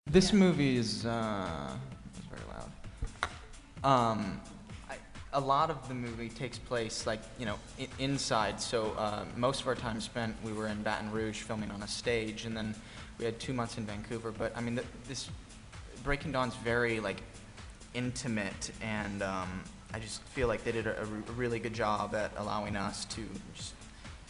This movie is very loud. A lot of the movie takes place like inside. So most of our time spent, we were in Baton Rouge filming on a stage, and then we had 2 months in Vancouver. But I mean, this Breaking Dawn's very like intimate, and I just feel like they did a really good job at allowing us to just,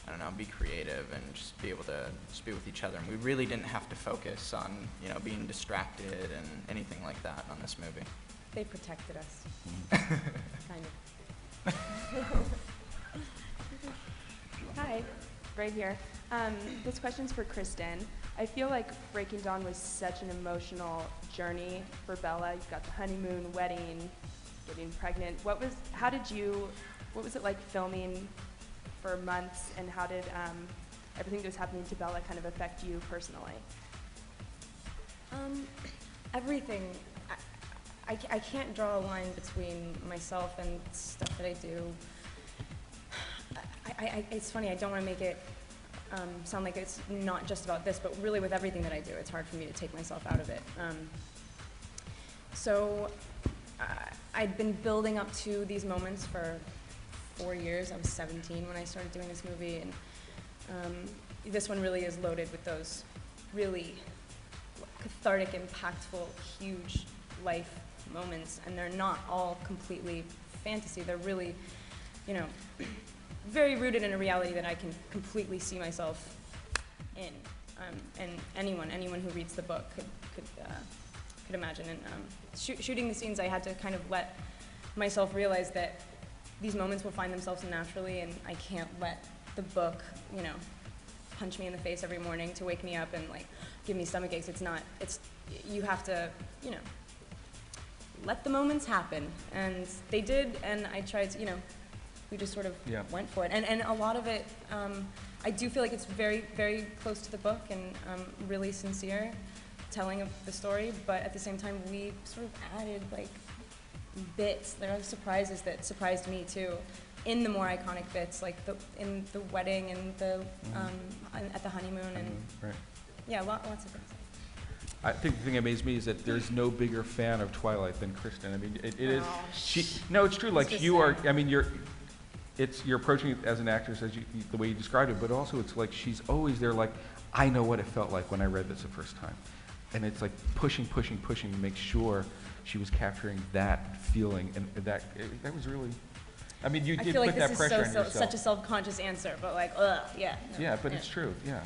I don't know, be creative and just be able to just be with each other. And we really didn't have to focus on, being distracted and anything like that on this movie. They protected us. Kind of. Hi, right here. This question's for Kristen. I feel like Breaking Dawn was such an emotional journey for Bella. You've got the honeymoon, wedding, getting pregnant. What was it like filming for months, and how did everything that was happening to Bella kind of affect you personally? Everything. I can't draw a line between myself and stuff that I do. It's funny, I don't want to make it sound like it's not just about this, but really with everything that I do, it's hard for me to take myself out of it. So I'd been building up to these moments for 4 years. I was 17 when I started doing this movie, and this one really is loaded with those really cathartic, impactful, huge life moments, and they're not all completely fantasy. They're really, very rooted in a reality that I can completely see myself in, and anyone who reads the book could imagine. And shooting the scenes, I had to kind of let myself realize that these moments will find themselves naturally, and I can't let the book, punch me in the face every morning to wake me up and like give me stomach aches. You have to, let the moments happen, and they did, and I tried to, we just sort of went for it, and a lot of it, I do feel like it's very, very close to the book and really sincere telling of the story, but at the same time we sort of added like bits. There are surprises that surprised me too, in the more iconic bits, like in the wedding and the at the honeymoon, and right. Yeah, lots of things. I think the thing that amazed me is that there's no bigger fan of Twilight than Kristen. I mean, it is. No, it's true. Like you are. I mean, you're approaching it as an actress as the way you described it, but also it's like she's always there. Like, I know what it felt like when I read this the first time, and it's like pushing to make sure she was capturing that feeling, and that was really. I mean, you did put that pressure on yourself. It's such a self-conscious answer, but like, yeah. No, yeah, but it's true. Yeah.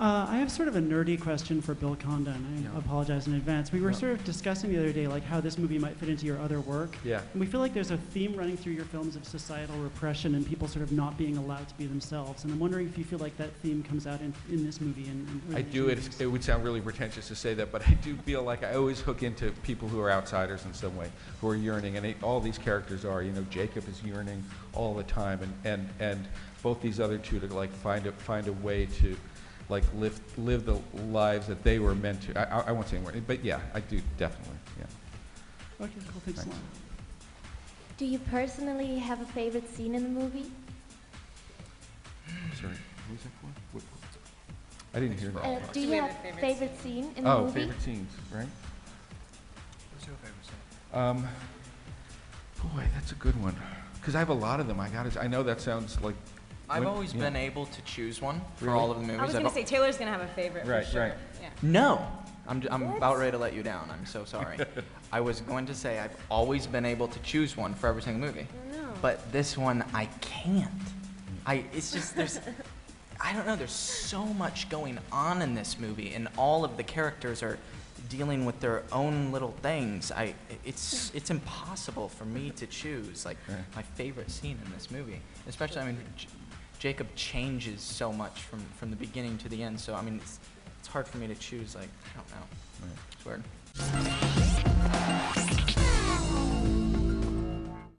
I have sort of a nerdy question for Bill Conda, and I apologize in advance. We were sort of discussing the other day like how this movie might fit into your other work. Yeah. And we feel like there's a theme running through your films of societal repression and people sort of not being allowed to be themselves. And I'm wondering if you feel like that theme comes out in this movie. And I do. It would sound really pretentious to say that, but I do feel like I always hook into people who are outsiders in some way, who are yearning, and all these characters are. Jacob is yearning all the time, and both these other two to like find a way to like live the lives that they were meant to. I won't say more, but yeah, I do definitely. Yeah. Okay, cool. Thanks a lot. Do you personally have a favorite scene in the movie? Sorry, what was that for? What? I didn't hear that. Do you have a favorite scene in the movie? Oh, favorite scenes, right? What's your favorite scene? Boy, that's a good one. Because I have a lot of them. I know that sounds like. I've always been able to choose one for Really? all of the movies. I was going to say Taylor's going to have a favorite. Right, for sure. right. Yeah. No, I'm about ready to let you down. I'm so sorry. I was going to say I've always been able to choose one for every single movie, but this one I can't. It's just I don't know. There's so much going on in this movie, and all of the characters are dealing with their own little things. It's impossible for me to choose my favorite scene in this movie, especially. I mean, Jacob changes so much from the beginning to the end. So I mean, it's hard for me to choose. Like, I don't know. Right. It's weird.